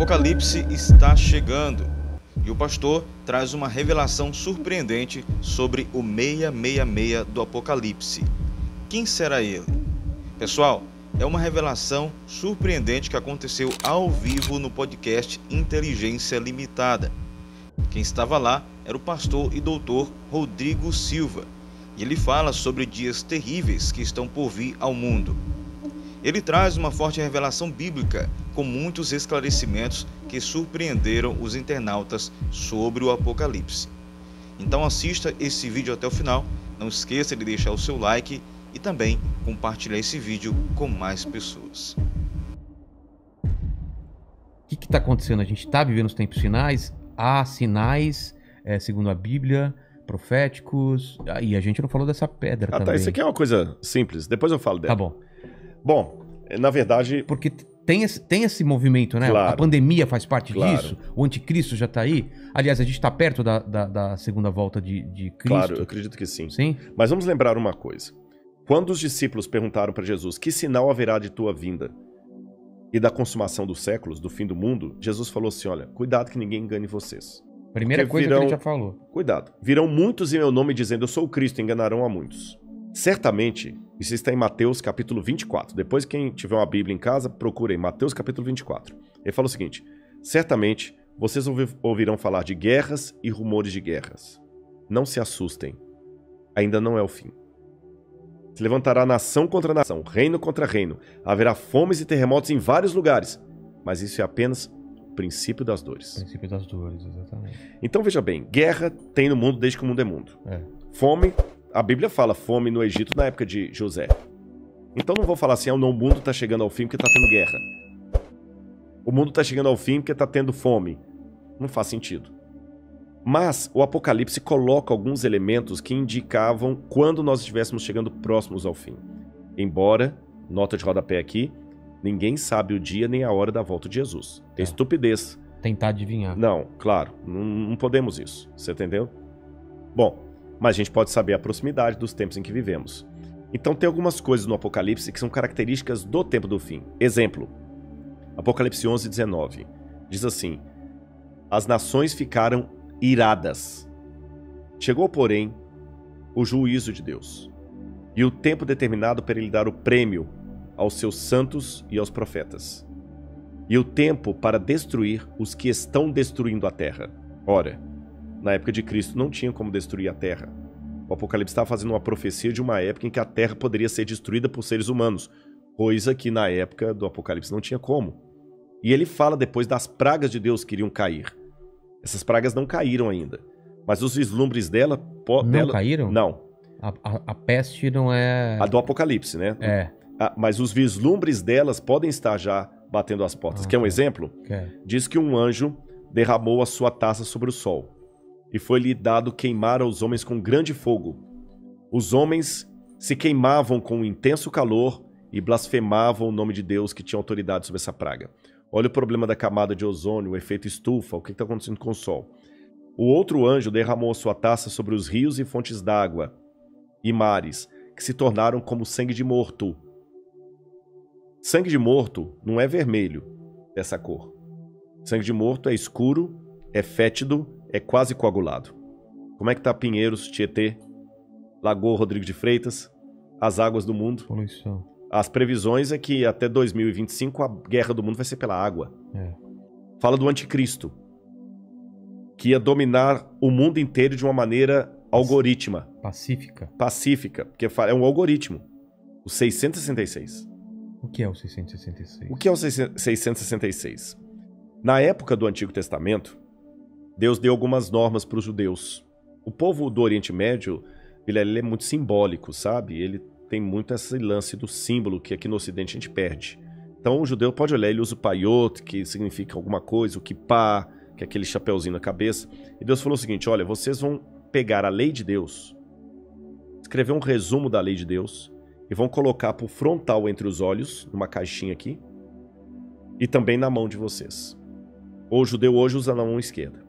Apocalipse está chegando e o pastor traz uma revelação surpreendente sobre o 666 do Apocalipse. Quem será ele? Pessoal, é uma revelação surpreendente que aconteceu ao vivo no podcast Inteligência Limitada. Quem estava lá era o pastor e doutor Rodrigo Silva, e ele fala sobre dias terríveis que estão por vir ao mundo. Ele traz uma forte revelação bíblica, com muitos esclarecimentos que surpreenderam os internautas sobre o Apocalipse. Então assista esse vídeo até o final, não esqueça de deixar o seu like e também compartilhar esse vídeo com mais pessoas. O que está acontecendo? A gente está vivendo os tempos finais, há sinais, segundo a Bíblia, proféticos, e a gente não falou dessa pedra também. Tá, isso aqui é uma coisa simples, depois eu falo dela. Tá bom. Bom, na verdade... Porque tem esse movimento, né? Claro. A pandemia faz parte Claro. disso, o anticristo já está aí. Aliás, a gente está perto da segunda volta de Cristo. Claro, eu acredito que sim. Sim? Mas vamos lembrar uma coisa. Quando os discípulos perguntaram para Jesus, que sinal haverá de tua vinda e da consumação dos séculos, do fim do mundo, Jesus falou assim, olha, cuidado que ninguém engane vocês. Primeira Porque coisa que ele já falou. Cuidado. Virão muitos em meu nome dizendo, eu sou o Cristo, e enganarão a muitos. Certamente, isso está em Mateus capítulo 24. Depois, quem tiver uma Bíblia em casa, procure em Mateus capítulo 24. Ele fala o seguinte, certamente, vocês ouvirão falar de guerras e rumores de guerras. Não se assustem. Ainda não é o fim. Se levantará nação contra nação, reino contra reino. Haverá fomes e terremotos em vários lugares. Mas isso é apenas o princípio das dores. O princípio das dores, exatamente. Então veja bem, guerra tem no mundo desde que o mundo é mundo. Fome, a Bíblia fala fome no Egito na época de José. Então não vou falar assim, o mundo está chegando ao fim porque está tendo guerra. O mundo está chegando ao fim porque está tendo fome. Não faz sentido. Mas o Apocalipse coloca alguns elementos que indicavam quando nós estivéssemos chegando próximos ao fim. Embora, nota de rodapé aqui, ninguém sabe o dia nem a hora da volta de Jesus. É estupidez. Tentar adivinhar. Não, claro, não podemos isso. Você entendeu? Bom, mas a gente pode saber a proximidade dos tempos em que vivemos. Então tem algumas coisas no Apocalipse que são características do tempo do fim. Exemplo, Apocalipse 11:19. Diz assim, as nações ficaram iradas. Chegou, porém, o juízo de Deus e o tempo determinado para ele dar o prêmio aos seus santos e aos profetas, e o tempo para destruir os que estão destruindo a terra. Ora, na época de Cristo não tinha como destruir a terra. O Apocalipse estava fazendo uma profecia de uma época em que a terra poderia ser destruída por seres humanos, coisa que na época do Apocalipse não tinha como. E ele fala depois das pragas de Deus que iriam cair. Essas pragas não caíram ainda, mas os vislumbres dela... Não caíram? Não. A peste não é... A do Apocalipse, né? É. Mas os vislumbres delas podem estar já batendo as portas. Quer um exemplo? Quer. Diz que um anjo derramou a sua taça sobre o sol, e foi-lhe dado queimar aos homens com grande fogo. Os homens se queimavam com um intenso calor e blasfemavam o nome de Deus que tinha autoridade sobre essa praga. Olha o problema da camada de ozônio, o efeito estufa, o que está acontecendo com o sol. O outro anjo derramou a sua taça sobre os rios e fontes d'água e mares, que se tornaram como sangue de morto. Sangue de morto não é vermelho, dessa cor. Sangue de morto é escuro, é fétido, é quase coagulado. Como é que tá Pinheiros, Tietê, Lagoa Rodrigo de Freitas, as águas do mundo? Poluição. As previsões é que até 2025 a guerra do mundo vai ser pela água. Fala do anticristo, que ia dominar o mundo inteiro de uma maneira algorítmica. Pacífica, porque é um algoritmo. O 666. O que é o 666? O que é o 666? Na época do Antigo Testamento, Deus deu algumas normas para os judeus. O povo do Oriente Médio, ele é muito simbólico, sabe? Ele tem muito esse lance do símbolo que aqui no Ocidente a gente perde. Então o judeu pode olhar, ele usa o paiot, que significa alguma coisa, o kippah, que é aquele chapeuzinho na cabeça. E Deus falou o seguinte, olha, vocês vão pegar a lei de Deus, escrever um resumo da lei de Deus, e vão colocar por frontal entre os olhos, numa caixinha aqui, e também na mão de vocês. O judeu hoje usa na mão esquerda.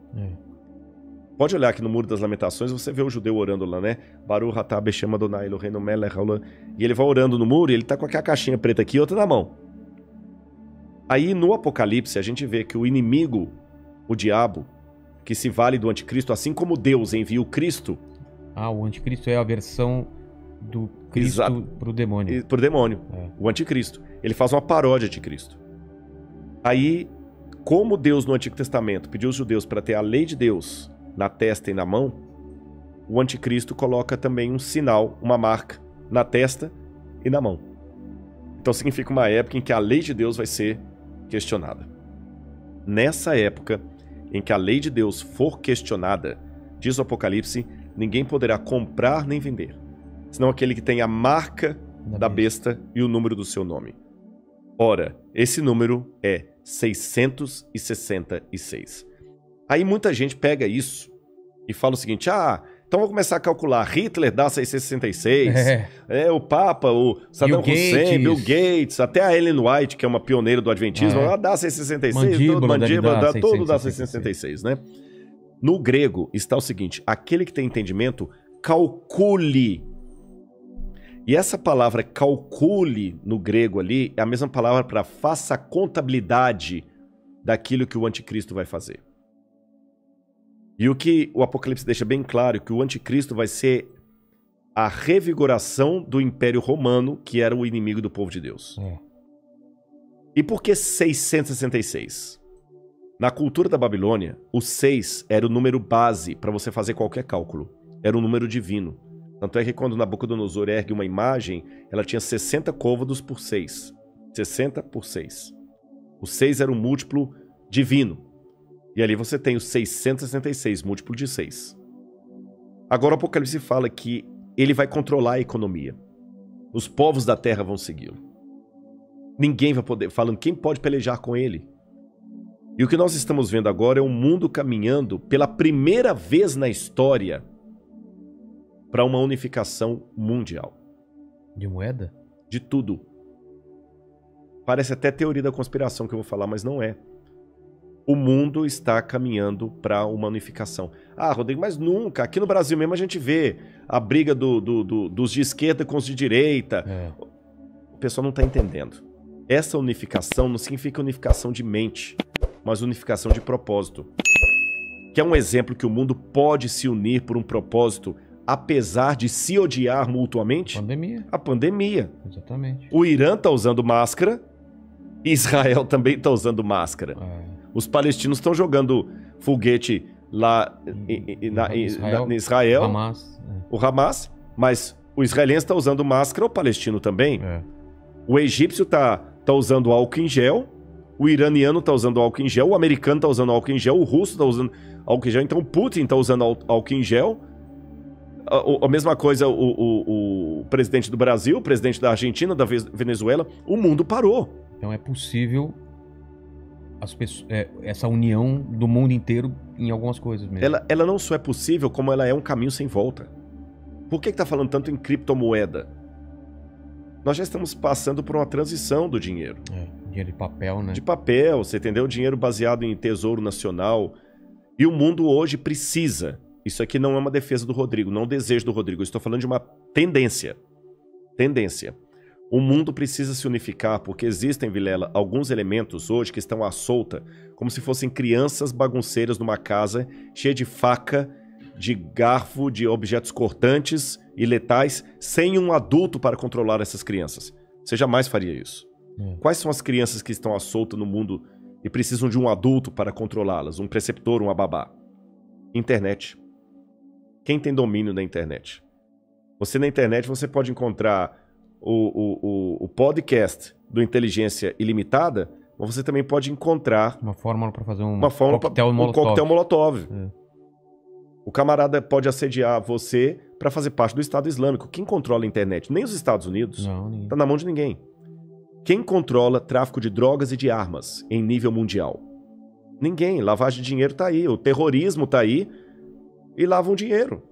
Pode olhar aqui no Muro das Lamentações, você vê o judeu orando lá, né? Baruch atah Beshem Adonai Eloheinu melech haolam. E ele vai orando no muro e ele tá com aquela caixinha preta aqui e outra na mão. Aí no Apocalipse a gente vê que o inimigo, o diabo, que se vale do anticristo, assim como Deus envia o Cristo... O anticristo é a versão do Cristo pro demônio. Pro demônio, o anticristo. Ele faz uma paródia de Cristo. Aí, como Deus no Antigo Testamento pediu aos judeus para ter a lei de Deus na testa e na mão, o anticristo coloca também um sinal, uma marca, na testa e na mão. Então significa uma época em que a lei de Deus vai ser questionada. Nessa época em que a lei de Deus for questionada, diz o Apocalipse, ninguém poderá comprar nem vender, senão aquele que tem a marca da besta e o número do seu nome. Ora, esse número é 666. Aí muita gente pega isso e fala o seguinte, então vou começar a calcular, Hitler dá 666, o Papa, o Saddam Hussein, Bill Gates, até a Ellen White, que é uma pioneira do Adventismo, ela dá 666, Mandíbula todo dá 666, né? No grego está o seguinte, aquele que tem entendimento, calcule. E essa palavra calcule no grego ali é a mesma palavra para faça a contabilidade daquilo que o anticristo vai fazer. E o que o Apocalipse deixa bem claro é que o anticristo vai ser a revigoração do Império Romano, que era o inimigo do povo de Deus. E por que 666? Na cultura da Babilônia, o 6 era o número base para você fazer qualquer cálculo. Era um número divino. Tanto é que quando Nabucodonosor ergue uma imagem, ela tinha 60 côvados por 6. 60 por 6. O 6 era um múltiplo divino. E ali você tem o 666, múltiplo de 6. Agora o Apocalipse fala que ele vai controlar a economia. Os povos da terra vão segui-lo. Ninguém vai poder, falando quem pode pelejar com ele. E o que nós estamos vendo agora é um mundo caminhando pela primeira vez na história para uma unificação mundial. De moeda? De tudo. Parece até teoria da conspiração que eu vou falar, mas não é. O mundo está caminhando para uma unificação. Rodrigo, mas nunca. Aqui no Brasil mesmo a gente vê a briga dos de esquerda com os de direita. O pessoal não está entendendo. Essa unificação não significa unificação de mente, mas unificação de propósito. Que é um exemplo que o mundo pode se unir por um propósito, apesar de se odiar mutuamente. Pandemia. A pandemia. Exatamente. O Irã está usando máscara, Israel também está usando máscara. Os palestinos estão jogando foguete lá em Israel, o Hamas, mas o israelense está usando máscara, o palestino também. O egípcio está usando álcool em gel, o iraniano está usando álcool em gel, o americano está usando álcool em gel, o russo está usando álcool em gel, então o Putin está usando álcool em gel. A mesma coisa o presidente do Brasil, o presidente da Argentina, da Venezuela, o mundo parou. Então é possível essa união do mundo inteiro em algumas coisas mesmo. Ela não só é possível, como ela é um caminho sem volta. Por que está falando tanto em criptomoeda? Nós já estamos passando por uma transição do dinheiro. Dinheiro de papel, né? De papel, você entendeu? Dinheiro baseado em tesouro nacional. E o mundo hoje precisa. Isso aqui não é uma defesa do Rodrigo, não é um desejo do Rodrigo. Eu estou falando de uma tendência. Tendência. O mundo precisa se unificar porque existem, Vilela, alguns elementos hoje que estão à solta, como se fossem crianças bagunceiras numa casa cheia de faca, de garfo, de objetos cortantes e letais, sem um adulto para controlar essas crianças. Você jamais faria isso. Quais são as crianças que estão à solta no mundo e precisam de um adulto para controlá-las? Um preceptor, uma babá? Internet. Quem tem domínio da internet? Você na internet você pode encontrar o podcast do Inteligência Ilimitada, mas você também pode encontrar uma fórmula para fazer um coquetel molotov. O camarada pode assediar você para fazer parte do Estado Islâmico. Quem controla a internet? Nem os Estados Unidos. Não, tá na mão de ninguém. Quem controla tráfico de drogas e de armas em nível mundial? Ninguém. Lavagem de dinheiro tá aí. O terrorismo tá aí e lavam dinheiro.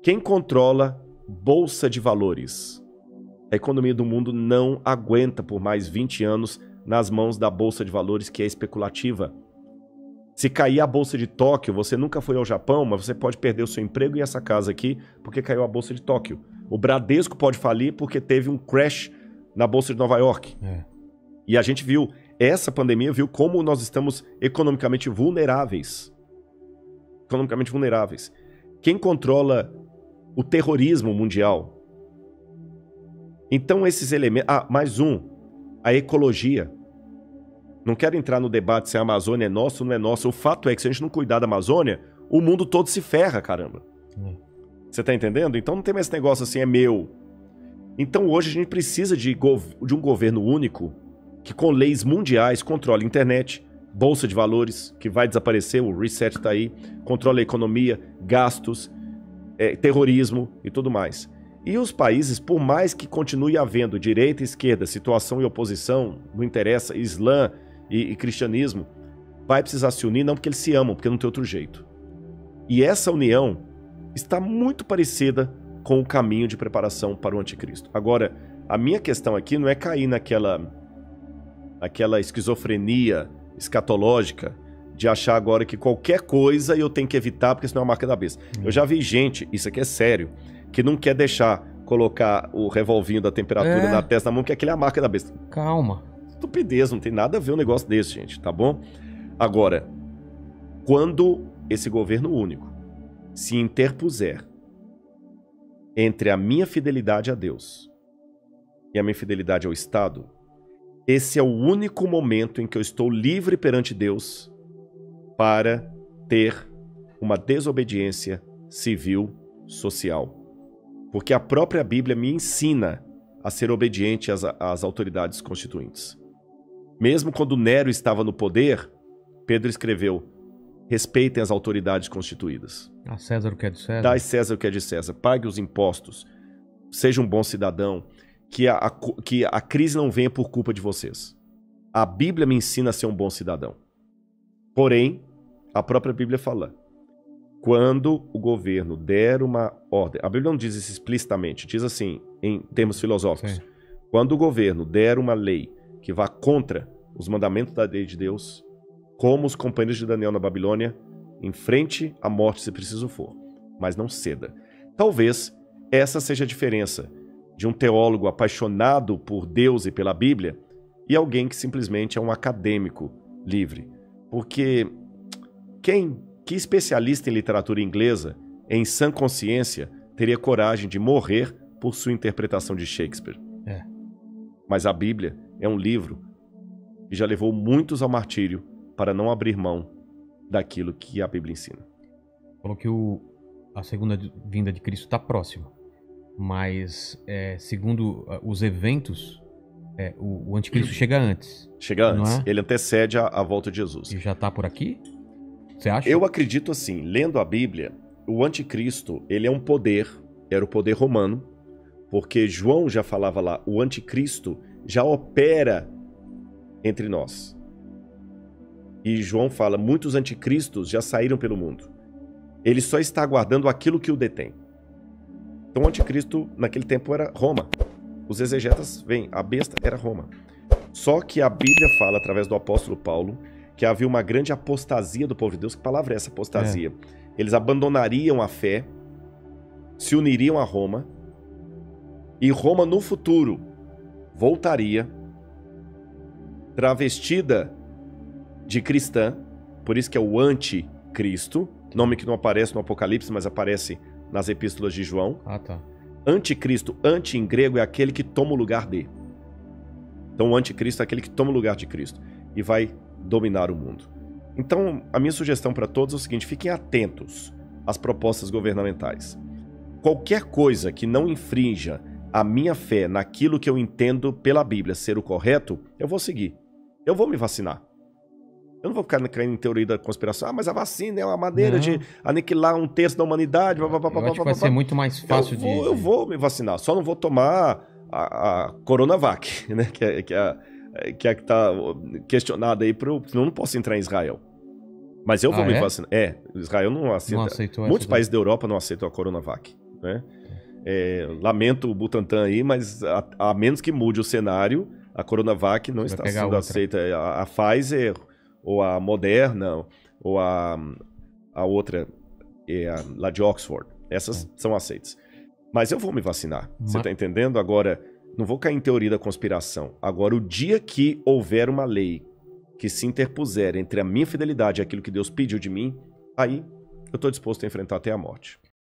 Quem controla bolsa de valores? A economia do mundo não aguenta por mais 20 anos nas mãos da bolsa de valores que é especulativa. Se cair a bolsa de Tóquio, você nunca foi ao Japão, mas você pode perder o seu emprego e essa casa aqui porque caiu a bolsa de Tóquio. O Bradesco pode falir porque teve um crash na bolsa de Nova York. E a gente viu essa pandemia viu como nós estamos economicamente vulneráveis. Economicamente vulneráveis. Quem controla o terrorismo mundial? Então esses elementos... mais um. A ecologia. Não quero entrar no debate se a Amazônia é nossa ou não é nossa. O fato é que se a gente não cuidar da Amazônia, o mundo todo se ferra, caramba. Você tá entendendo? Então não tem mais esse negócio assim, é meu. Então hoje a gente precisa de um governo único que com leis mundiais controle a internet, bolsa de valores, que vai desaparecer, o reset tá aí, controla a economia, gastos, terrorismo e tudo mais. E os países, por mais que continue havendo direita e esquerda, situação e oposição, não interessa, Islã e cristianismo, vai precisar se unir, não porque eles se amam, porque não tem outro jeito. E essa união está muito parecida com o caminho de preparação para o anticristo. Agora, a minha questão aqui não é cair naquela esquizofrenia escatológica de achar agora que qualquer coisa eu tenho que evitar porque senão é a marca da besta. Eu já vi gente, isso aqui é sério, que não quer deixar colocar o revolvinho da temperatura na testa da mão, que aquilo é a marca da besta. Calma. Estupidez, não tem nada a ver um negócio desse, gente, tá bom? Agora, quando esse governo único se interpuser entre a minha fidelidade a Deus e a minha fidelidade ao Estado, esse é o único momento em que eu estou livre perante Deus para ter uma desobediência civil, social. Porque a própria Bíblia me ensina a ser obediente às autoridades constituintes. Mesmo quando Nero estava no poder, Pedro escreveu: respeitem as autoridades constituídas. A César o que é de César. Dai César o que é de César. Pague os impostos. Seja um bom cidadão. Que a crise não venha por culpa de vocês. A Bíblia me ensina a ser um bom cidadão. Porém, a própria Bíblia fala: quando o governo der uma ordem... A Bíblia não diz isso explicitamente, diz assim, em termos filosóficos. Sim. Quando o governo der uma lei que vá contra os mandamentos da lei de Deus, como os companheiros de Daniel na Babilônia, enfrente a morte se preciso for, mas não ceda. Talvez essa seja a diferença de um teólogo apaixonado por Deus e pela Bíblia e alguém que simplesmente é um acadêmico livre. Porque que especialista em literatura inglesa, em sã consciência, teria coragem de morrer por sua interpretação de Shakespeare? Mas a Bíblia é um livro que já levou muitos ao martírio para não abrir mão daquilo que a Bíblia ensina. Falou que a segunda vinda de Cristo está próxima, mas segundo os eventos, o anticristo chega antes. Chega antes, ele antecede a volta de Jesus. E já está por aqui? Você acha? Eu acredito assim, lendo a Bíblia, o anticristo, ele é um poder, era o poder romano, porque João já falava lá, o anticristo já opera entre nós. E João fala, muitos anticristos já saíram pelo mundo. Ele só está aguardando aquilo que o detém. Então o anticristo naquele tempo era Roma. Os exegetas veem, a besta era Roma. Só que a Bíblia fala, através do apóstolo Paulo, que havia uma grande apostasia do povo de Deus. Que palavra é essa, apostasia? Eles abandonariam a fé, se uniriam a Roma, e Roma no futuro voltaria travestida de cristã, por isso que é o anticristo, nome que não aparece no Apocalipse, mas aparece nas epístolas de João. Tá. Anticristo, anti em grego é aquele que toma o lugar de. Então o anticristo é aquele que toma o lugar de Cristo e vai dominar o mundo. Então a minha sugestão para todos é o seguinte, fiquem atentos às propostas governamentais. Qualquer coisa que não infrinja a minha fé naquilo que eu entendo pela Bíblia ser o correto, eu vou seguir. Eu vou me vacinar. Eu não vou ficar caindo em teoria da conspiração. Mas a vacina é uma maneira de aniquilar 1/3 da humanidade. Eu acho que vai ser muito mais fácil eu vou me vacinar. Só não vou tomar a Coronavac, né? Que é que está questionada aí. Senão eu não posso entrar em Israel. Mas eu vou me vacinar. Israel não aceita. Não aceitou. Muitos países da Europa não aceitam a Coronavac, né? Lamento o Butantan aí, mas a menos que mude o cenário, a Coronavac não está sendo aceita. A Pfizer, ou a Moderna, ou a outra, lá de Oxford. Essas são aceitas. Mas eu vou me vacinar, você está entendendo? Agora, Não vou cair em teoria da conspiração. Agora, o dia que houver uma lei que se interpuser entre a minha fidelidade e aquilo que Deus pediu de mim, aí eu estou disposto a enfrentar até a morte.